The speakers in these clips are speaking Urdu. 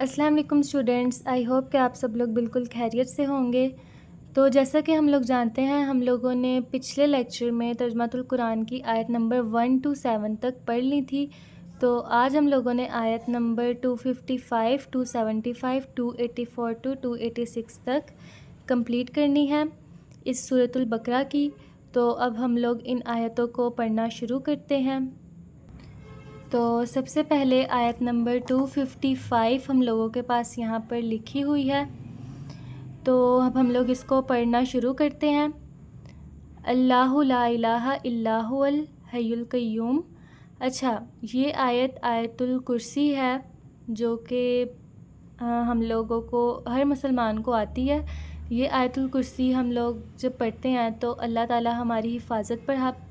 السلام علیکم اسٹوڈینٹس، آئی ہوپ کہ آپ سب لوگ بالکل خیریت سے ہوں گے۔ تو جیسا کہ ہم لوگ جانتے ہیں، ہم لوگوں نے پچھلے لیکچر میں ترجمۃ القرآن کی آیت نمبر 1 to 7 تک پڑھ لی تھی۔ تو آج ہم لوگوں نے آیت نمبر 255 275 284 to 286 تک کمپلیٹ کرنی ہے اس سورۃ البقرہ کی۔ تو اب ہم لوگ ان آیتوں کو پڑھنا شروع کرتے ہیں۔ تو سب سے پہلے آیت نمبر 255 ہم لوگوں کے پاس یہاں پر لکھی ہوئی ہے، تو اب ہم لوگ اس کو پڑھنا شروع کرتے ہیں۔ اللہ لا الہ الا هو الحی القیوم۔ اچھا، یہ آیت الکرسی ہے جو کہ ہم لوگوں کو، ہر مسلمان کو آتی ہے۔ یہ آیت الکرسی ہم لوگ جب پڑھتے ہیں تو اللہ تعالیٰ ہماری حفاظت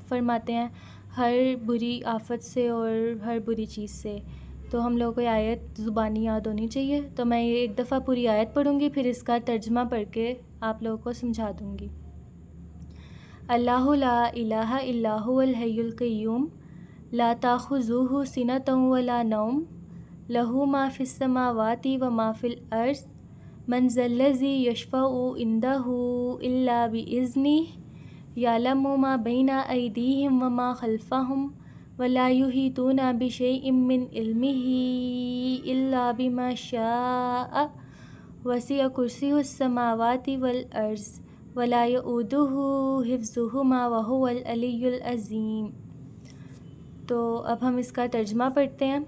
فرماتے ہیں ہر بری آفت سے اور ہر بری چیز سے۔ تو ہم لوگوں کو یہ آیت زبانی یاد ہونی چاہیے۔ تو میں یہ ایک دفعہ پوری آیت پڑھوں گی، پھر اس کا ترجمہ پڑھ کے آپ لوگوں کو سمجھا دوں گی۔ اللہ لا الہ الا هو الحی القیوم لا تاخذوہ سنۃ ولا نوم لہ ما فی السماوات وما فی الارض من ذا الذی یشفع عندہ الا باذنہ یعلم ما بین ایدیہم وما خلفہم ولا یحیطون بشیء من علمہ الا بما شاء وسع کرسیہ السماوات والارض ولا یؤودہ حفظہما وہو العلی العظیم۔ تو اب ہم اس کا ترجمہ پڑھتے ہیں۔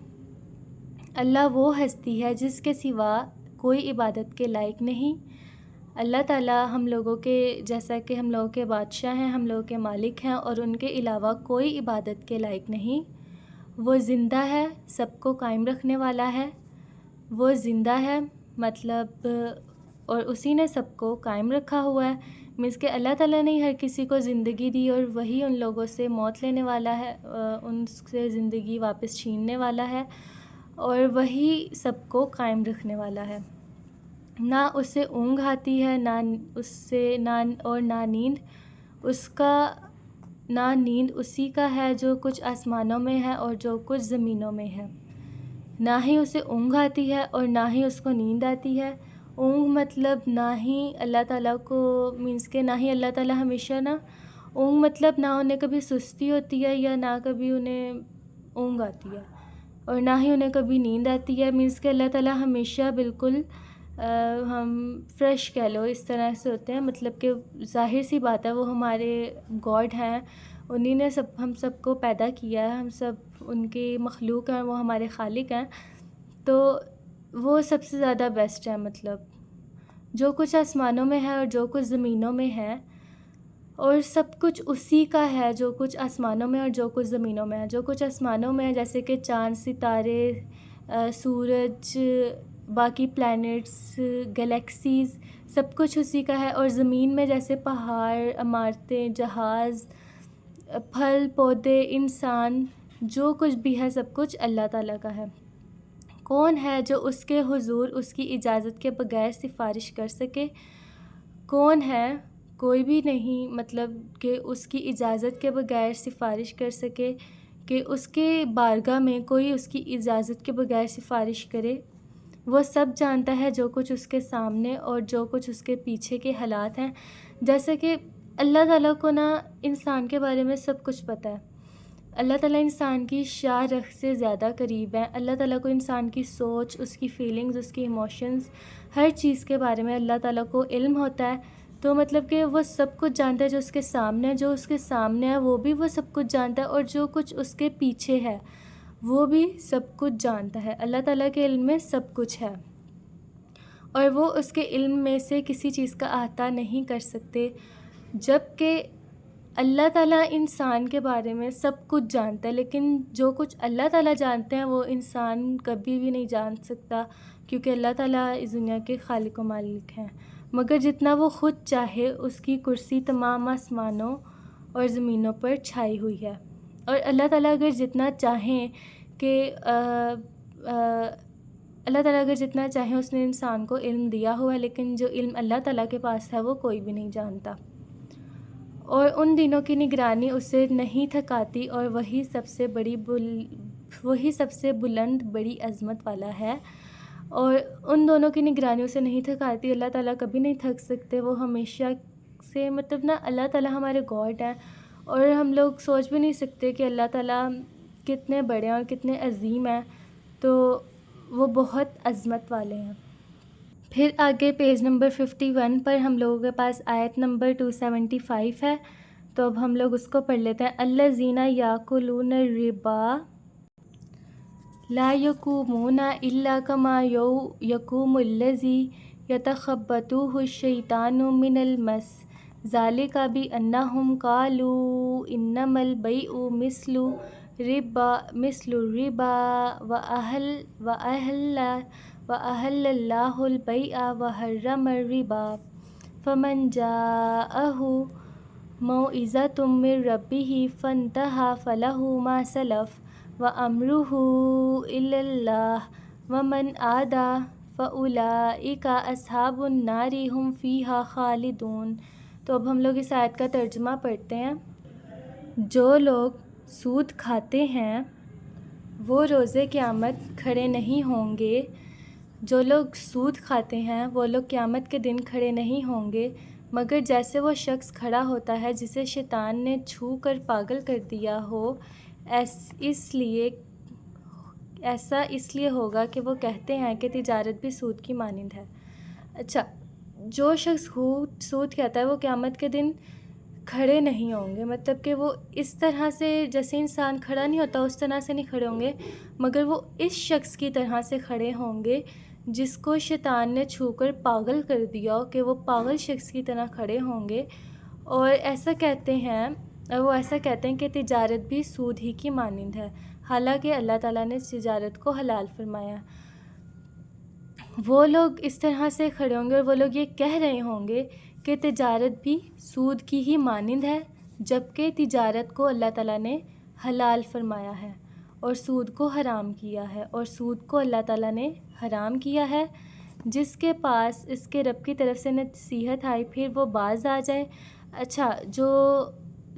اللہ وہ ہستی ہے جس کے سوا کوئی عبادت کے لائق نہیں۔ اللہ تعالیٰ ہم لوگوں کے، جیسا کہ ہم لوگوں کے بادشاہ ہیں، ہم لوگوں کے مالک ہیں، اور ان کے علاوہ کوئی عبادت کے لائق نہیں۔ وہ زندہ ہے، سب کو قائم رکھنے والا ہے۔ وہ زندہ ہے مطلب، اور اسی نے سب کو قائم رکھا ہوا ہے، مینس کہ اللہ تعالیٰ نے ہر کسی کو زندگی دی اور وہی ان لوگوں سے موت لینے والا ہے، ان سے زندگی واپس چھیننے والا ہے، اور وہی سب کو قائم رکھنے والا ہے۔ نہ اسے اونگ آتی ہے، نہ نیند اس کا، نہ نیند اسی کا ہے جو کچھ آسمانوں میں ہے اور جو کچھ زمینوں میں ہے۔ نہ ہی اسے اونگ آتی ہے اور نہ ہی اس کو نیند آتی ہے۔ اونگ مطلب نہ ہی اللہ تعالیٰ کو، مینس کہ نہ ہی اللہ تعالیٰ ہمیشہ، نہ اونگ مطلب نہ انہیں کبھی سستی ہوتی ہے یا نہ کبھی انہیں اونگ آتی ہے، اور نہ ہی انہیں کبھی نیند آتی ہے، مینس کہ اللہ تعالیٰ ہمیشہ بالکل ہم فریش کہہ لو اس طرح سے ہوتے ہیں، مطلب کہ ظاہر سی بات ہے وہ ہمارے گاڈ ہیں، انہی نے ہم سب کو پیدا کیا ہے، ہم سب ان کی مخلوق ہیں، وہ ہمارے خالق ہیں، تو وہ سب سے زیادہ بیسٹ ہے۔ مطلب جو کچھ آسمانوں میں ہے اور جو کچھ زمینوں میں ہے، اور سب کچھ اسی کا ہے، جو کچھ آسمانوں میں اور جو کچھ زمینوں میں ہے۔ جو کچھ آسمانوں میں ہے جیسے کہ چاند، ستارے، سورج، باقی پلینٹس، گلیکسیز، سب کچھ اسی کا ہے، اور زمین میں جیسے پہاڑ، عمارتیں، جہاز، پھل پودے، انسان، جو کچھ بھی ہے سب کچھ اللہ تعالیٰ کا ہے۔ کون ہے جو اس کے حضور اس کی اجازت کے بغیر سفارش کر سکے؟ کون ہے؟ کوئی بھی نہیں، مطلب کہ اس کی اجازت کے بغیر سفارش کر سکے، کہ اس کے بارگاہ میں کوئی اس کی اجازت کے بغیر سفارش کرے۔ وہ سب جانتا ہے جو کچھ اس کے سامنے اور جو کچھ اس کے پیچھے کے حالات ہیں۔ جیسے کہ اللہ تعالیٰ کو نا انسان کے بارے میں سب کچھ پتہ ہے۔ اللہ تعالیٰ انسان کی شاہ رخ سے زیادہ قریب ہے۔ اللہ تعالیٰ کو انسان کی سوچ، اس کی فیلنگز، اس کی ایموشنز، ہر چیز کے بارے میں اللہ تعالیٰ کو علم ہوتا ہے۔ تو مطلب کہ وہ سب کچھ جانتا ہے جو اس کے سامنے ہے، جو اس کے سامنے ہے وہ بھی وہ سب کچھ جانتا ہے، اور جو کچھ اس کے پیچھے ہے وہ بھی سب کچھ جانتا ہے۔ اللہ تعالیٰ کے علم میں سب کچھ ہے، اور وہ اس کے علم میں سے کسی چیز کا احاطہ نہیں کر سکتے، جبکہ اللہ تعالیٰ انسان کے بارے میں سب کچھ جانتا ہے، لیکن جو کچھ اللہ تعالیٰ جانتے ہیں وہ انسان کبھی بھی نہیں جان سکتا، کیونکہ اللہ تعالیٰ اس دنیا کے خالق و مالک ہیں۔ مگر جتنا وہ خود چاہے، اس کی کرسی تمام آسمانوں اور زمینوں پر چھائی ہوئی ہے، اور اللہ تعالیٰ اگر جتنا چاہیں کہ اللہ تعالیٰ اگر جتنا چاہیں اس نے انسان کو علم دیا ہوا ہے، لیکن جو علم اللہ تعالیٰ کے پاس ہے وہ کوئی بھی نہیں جانتا، اور ان دنوں کی نگرانی اسے نہیں تھکاتی، اور وہی سب سے بلند بڑی عظمت والا ہے، اور ان دونوں کی نگرانیوں سے نہیں تھکاتی. اللہ تعالیٰ کبھی نہیں تھک سکتے. وہ ہمیشہ سے مطلب نا اللہ تعالیٰ ہمارے گاڈ ہیں، اور ہم لوگ سوچ بھی نہیں سکتے کہ اللہ تعالیٰ کتنے بڑے ہیں اور کتنے عظیم ہیں. تو وہ بہت عظمت والے ہیں. پھر آگے پیج نمبر 51 پر ہم لوگوں کے پاس آیت نمبر 275 ہے. تو اب ہم لوگ اس کو پڑھ لیتے ہیں. الذین یاکلون الربا لا یقومون الا کما یقوم الذی یتخبطہ الشیطان من المس ذالک بانہم قالوا انما البیع مثل الربا وأحل اللہ البیع وحرم الربا فمن جاءہ موعظۃ من ربہ فانتہی فلہ ما سلف وأمرہ الی اللہ ومن عاد فأولئک اصحاب النار ھم فیہا خالدون. تو اب ہم لوگ اس آیت کا ترجمہ پڑھتے ہیں. جو لوگ سود کھاتے ہیں وہ روز قیامت کھڑے نہیں ہوں گے. جو لوگ سود کھاتے ہیں وہ لوگ قیامت کے دن کھڑے نہیں ہوں گے مگر جیسے وہ شخص کھڑا ہوتا ہے جسے شیطان نے چھو کر پاگل کر دیا ہو. ایسا اس لیے ہوگا کہ وہ کہتے ہیں کہ تجارت بھی سود کی مانند ہے. اچھا، جو شخص سود کھاتا ہے وہ قیامت کے دن کھڑے نہیں ہوں گے، مطلب کہ وہ اس طرح سے جیسے انسان کھڑا نہیں ہوتا اس طرح سے نہیں کھڑے ہوں گے، مگر وہ اس شخص کی طرح سے کھڑے ہوں گے جس کو شیطان نے چھو کر پاگل کر دیا ہو، کہ وہ پاگل شخص کی طرح کھڑے ہوں گے. اور وہ ایسا کہتے ہیں کہ تجارت بھی سود ہی کی مانند ہے، حالانکہ اللہ تعالیٰ نے اس تجارت کو حلال فرمایا. وہ لوگ اس طرح سے کھڑے ہوں گے اور وہ لوگ یہ کہہ رہے ہوں گے کہ تجارت بھی سود کی ہی مانند ہے، جبکہ تجارت کو اللہ تعالیٰ نے حلال فرمایا ہے اور سود کو حرام کیا ہے، اور سود کو اللہ تعالیٰ نے حرام کیا ہے. جس کے پاس اس کے رب کی طرف سے نصیحت آئی پھر وہ باز آ جائے. اچھا،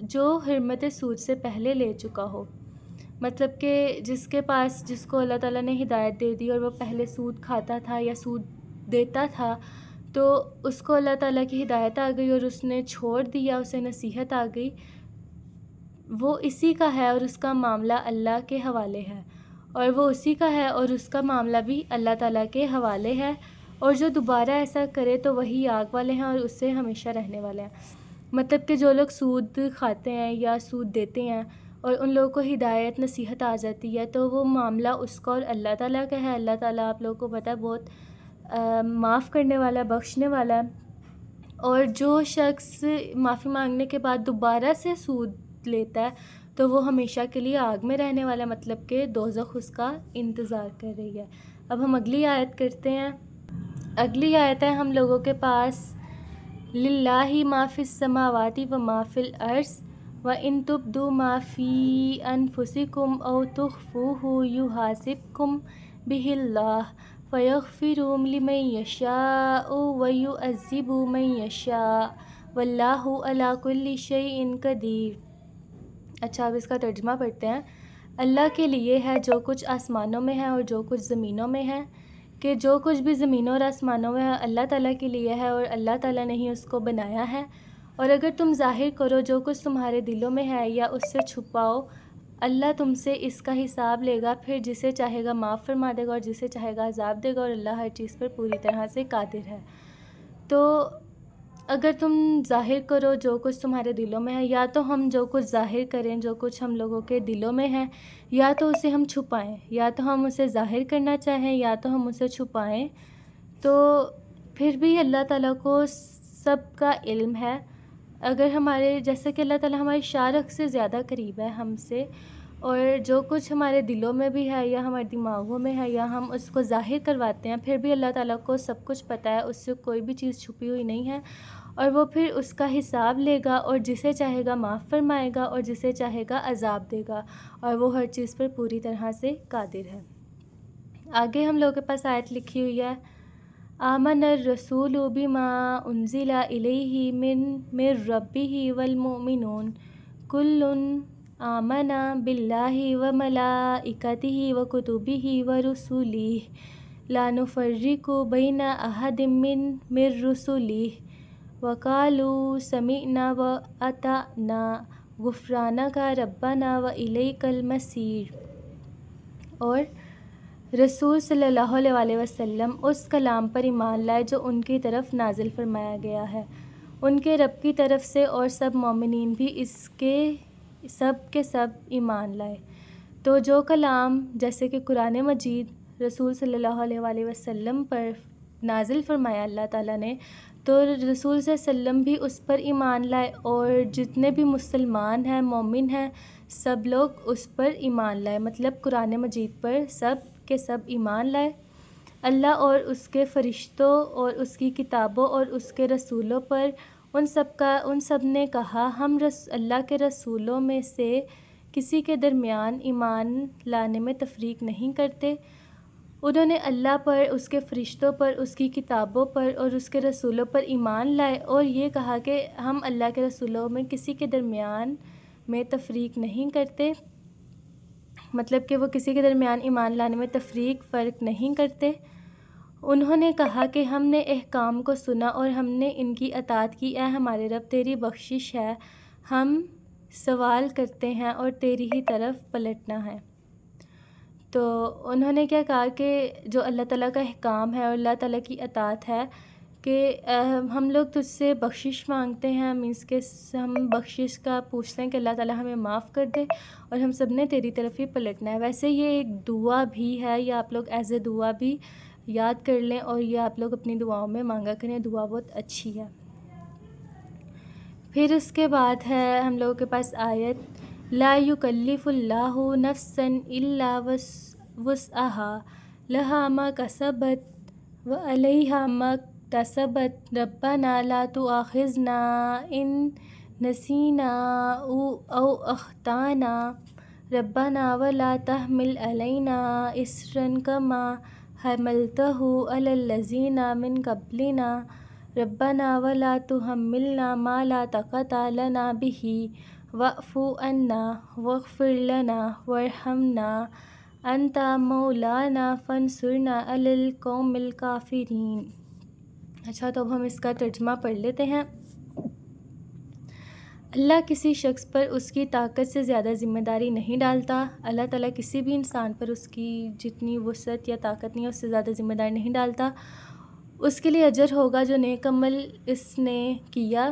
جو حرمت سود سے پہلے لے چکا ہو، مطلب کہ جس کے پاس جس کو اللہ تعالیٰ نے ہدایت دے دی اور وہ پہلے سود کھاتا تھا یا سود دیتا تھا، تو اس کو اللہ تعالیٰ کی ہدایت آ گئی اور اس نے چھوڑ دیا، اسے نصیحت آ گئی. وہ اسی کا ہے اور اس کا معاملہ اللہ کے حوالے ہے، اور وہ اسی کا ہے اور اس کا معاملہ بھی اللہ تعالیٰ کے حوالے ہے. اور جو دوبارہ ایسا کرے تو وہی آگ والے ہیں اور اس سے ہمیشہ رہنے والے ہیں. مطلب کہ جو لوگ سود کھاتے ہیں یا سود دیتے ہیں اور ان لوگوں کو ہدایت نصیحت آ جاتی ہے تو وہ معاملہ اس کا اور اللہ تعالیٰ کا ہے. اللہ تعالیٰ آپ لوگوں کو پتہ ہے بہت معاف کرنے والا، بخشنے والا ہے. اور جو شخص معافی مانگنے کے بعد دوبارہ سے سود لیتا ہے تو وہ ہمیشہ کے لیے آگ میں رہنے والا، مطلب کہ دوزخ اس کا انتظار کر رہی ہے. اب ہم اگلی آیت کرتے ہیں. اگلی آیت ہے ہم لوگوں کے پاس للہ ما فی السماوات و ما فی الارض وان تبدوا ما فی انفسکم او تخفوہ یحاسبکم بہ اللہ فیغفر لمن یشاء ویعذب من یشاء واللہ علی کل شیء قدیر. اچھا، اب اس کا ترجمہ پڑھتے ہیں. اللہ کے لیے ہے جو کچھ آسمانوں میں ہے اور جو کچھ زمینوں میں ہے، کہ جو کچھ بھی زمینوں اور آسمانوں میں ہے اللہ تعالیٰ کے لیے ہے اور اللہ تعالیٰ نے ہی اس کو بنایا ہے. اور اگر تم ظاہر کرو جو کچھ تمہارے دلوں میں ہے یا اس سے چھپاؤ، اللہ تم سے اس کا حساب لے گا، پھر جسے چاہے گا معاف فرما دے گا اور جسے چاہے گا عذاب دے گا، اور اللہ ہر چیز پر پوری طرح سے قادر ہے. تو اگر تم ظاہر کرو جو کچھ تمہارے دلوں میں ہے، یا تو ہم جو کچھ ظاہر کریں جو کچھ ہم لوگوں کے دلوں میں ہے، یا تو اسے ہم چھپائیں، یا تو ہم اسے ظاہر کرنا چاہیں یا تو ہم اسے چھپائیں، تو پھر بھی اللہ تعالیٰ کو سب کا علم ہے. اگر جیسے کہ اللہ تعالیٰ ہماری شارخ سے زیادہ قریب ہے ہم سے، اور جو کچھ ہمارے دلوں میں بھی ہے یا ہمارے دماغوں میں ہے یا ہم اس کو ظاہر کرواتے ہیں، پھر بھی اللہ تعالیٰ کو سب کچھ پتہ ہے، اس سے کوئی بھی چیز چھپی ہوئی نہیں ہے. اور وہ پھر اس کا حساب لے گا اور جسے چاہے گا معاف فرمائے گا اور جسے چاہے گا عذاب دے گا، اور وہ ہر چیز پر پوری طرح سے قادر ہے. آگے ہم لوگوں کے پاس آیت لکھی ہوئی ہے آمن الرسول بما انزل الیہ من ربہ والمؤمنون کل آمن باللہ وملائکتہ وکتبہ ورسلہ لا نفرق بین احد من رسلہ وقالوا سمعنا واطعنا غفرانک ربنا والیک المصیر۔ اور رسول صلی اللہ علیہ وسلم اس کلام پر ایمان لائے جو ان کی طرف نازل فرمایا گیا ہے ان کے رب کی طرف سے، اور سب مومنین بھی اس کے سب ایمان لائے۔ تو جو کلام جیسے کہ قرآن مجید رسول صلی اللہ علیہ وسلم پر نازل فرمایا اللہ تعالیٰ نے، تو رسول صلی اللہ علیہ وسلم بھی اس پر ایمان لائے، اور جتنے بھی مسلمان ہیں مومن ہیں سب لوگ اس پر ایمان لائے، مطلب قرآن مجید پر سب کے سب ایمان لائے۔ اللہ اور اس کے فرشتوں اور اس کی کتابوں اور اس کے رسولوں پر ان سب نے کہا ہم اللہ کے رسولوں میں سے کسی کے درمیان ایمان لانے میں تفریق نہیں کرتے۔ انہوں نے اللہ پر، اس کے فرشتوں پر، اس کی کتابوں پر اور اس کے رسولوں پر ایمان لائے، اور یہ کہا کہ ہم اللہ کے رسولوں میں کسی کے درمیان میں تفریق نہیں کرتے، مطلب کہ وہ کسی کے درمیان ایمان لانے میں فرق نہیں کرتے۔ انہوں نے کہا کہ ہم نے احکام کو سنا اور ہم نے ان کی اطاعت کی، اے ہمارے رب تیری بخشش ہے، ہم سوال کرتے ہیں اور تیری ہی طرف پلٹنا ہے۔ تو انہوں نے کیا کہا کہ جو اللہ تعالیٰ کا احکام ہے اور اللہ تعالیٰ کی اطاعت ہے کہ ہم لوگ تجھ سے بخشش مانگتے ہیں، مینس کہ ہم بخشش کا پوچھتے ہیں کہ اللہ تعالیٰ ہمیں معاف کر دے، اور ہم سب نے تیری طرف ہی پلٹنا ہے۔ ویسے یہ ایک دعا بھی ہے، یا آپ لوگ ایز اے دعا بھی یاد کر لیں، اور یہ آپ لوگ اپنی دعاؤں میں مانگا کریں، دعا بہت اچھی ہے۔ پھر اس کے بعد ہے ہم لوگوں کے پاس آیت لا یکلف اللہ نفسا الا وسعها لها ما کسبت وعلیہا ما اکتسبت ربنا لا تؤاخذنا ان نسینا او اخطانا ربنا ولا تحمل علینا اصرا کما حملته علی الذین من قبلنا ربنا ولا تحملنا ما لا طاقة لنا به واعف عنا واغفر لنا وارحمنا انت مولانا فانصرنا علی القوم الکافرین۔ اچھا، تو اب ہم اس کا ترجمہ پڑھ لیتے ہیں۔ اللہ کسی شخص پر اس کی طاقت سے زیادہ ذمہ داری نہیں ڈالتا۔ اللہ تعالیٰ کسی بھی انسان پر اس کی جتنی وسعت یا طاقت نہیں ہے اس سے زیادہ ذمہ داری نہیں ڈالتا۔ اس کے لیے اجر ہوگا جو نیک عمل اس نے کیا،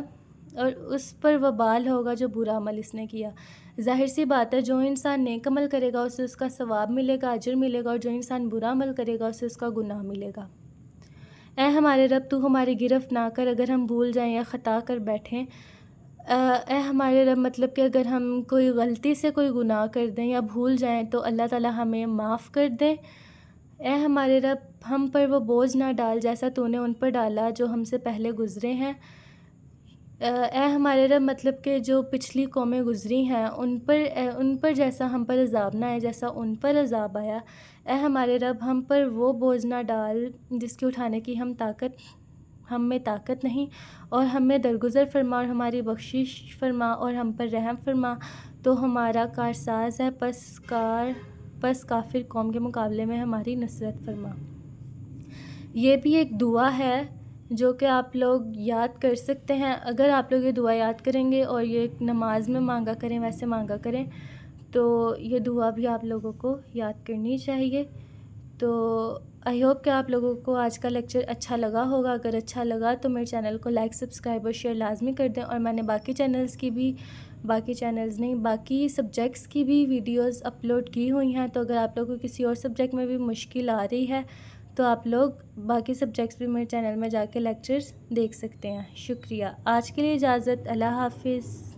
اور اس پر وبال ہوگا جو برا عمل اس نے کیا۔ ظاہر سی بات ہے، جو انسان نیک عمل کرے گا اسے اس کا ثواب ملے گا، اجر ملے گا، اور جو انسان برا عمل کرے گا اسے اس کا گناہ ملے گا۔ اے ہمارے رب تو ہماری گرفت نہ کر اگر ہم بھول جائیں یا خطا کر بیٹھیں۔ اے ہمارے رب مطلب کہ اگر ہم کوئی غلطی سے کوئی گناہ کر دیں یا بھول جائیں تو اللہ تعالیٰ ہمیں معاف کر دیں۔ اے ہمارے رب ہم پر وہ بوجھ نہ ڈال جیسا تو نے ان پر ڈالا جو ہم سے پہلے گزرے ہیں۔ اے ہمارے رب مطلب کہ جو پچھلی قومیں گزری ہیں ان پر جیسا ہم پر عذاب نہ آئے جیسا ان پر عذاب آیا۔ اے ہمارے رب ہم پر وہ بوجھ نہ ڈال جس کے اٹھانے کی ہم میں طاقت نہیں، اور ہمیں درگزر فرما اور ہماری بخشش فرما اور ہم پر رحم فرما، تو ہمارا کارساز ہے، پس کافر قوم کے مقابلے میں ہماری نصرت فرما۔ یہ بھی ایک دعا ہے جو کہ آپ لوگ یاد کر سکتے ہیں۔ اگر آپ لوگ یہ دعا یاد کریں گے اور یہ نماز میں مانگا کریں، ویسے مانگا کریں، تو یہ دعا بھی آپ لوگوں کو یاد کرنی چاہیے۔ تو آئی ہوپ کہ آپ لوگوں کو آج کا لیکچر اچھا لگا ہوگا۔ اگر اچھا لگا تو میرے چینل کو لائک، سبسکرائب اور شیئر لازمی کر دیں، اور میں نے باقی سبجیکٹس کی بھی ویڈیوز اپلوڈ کی ہوئی ہیں، تو اگر آپ لوگوں کو کسی اور سبجیکٹ میں بھی مشکل آ رہی ہے تو آپ لوگ باقی سبجیکٹس بھی میرے چینل میں جا کے لیکچرز دیکھ سکتے ہیں۔ شکریہ۔ آج کے لیے اجازت، اللہ حافظ۔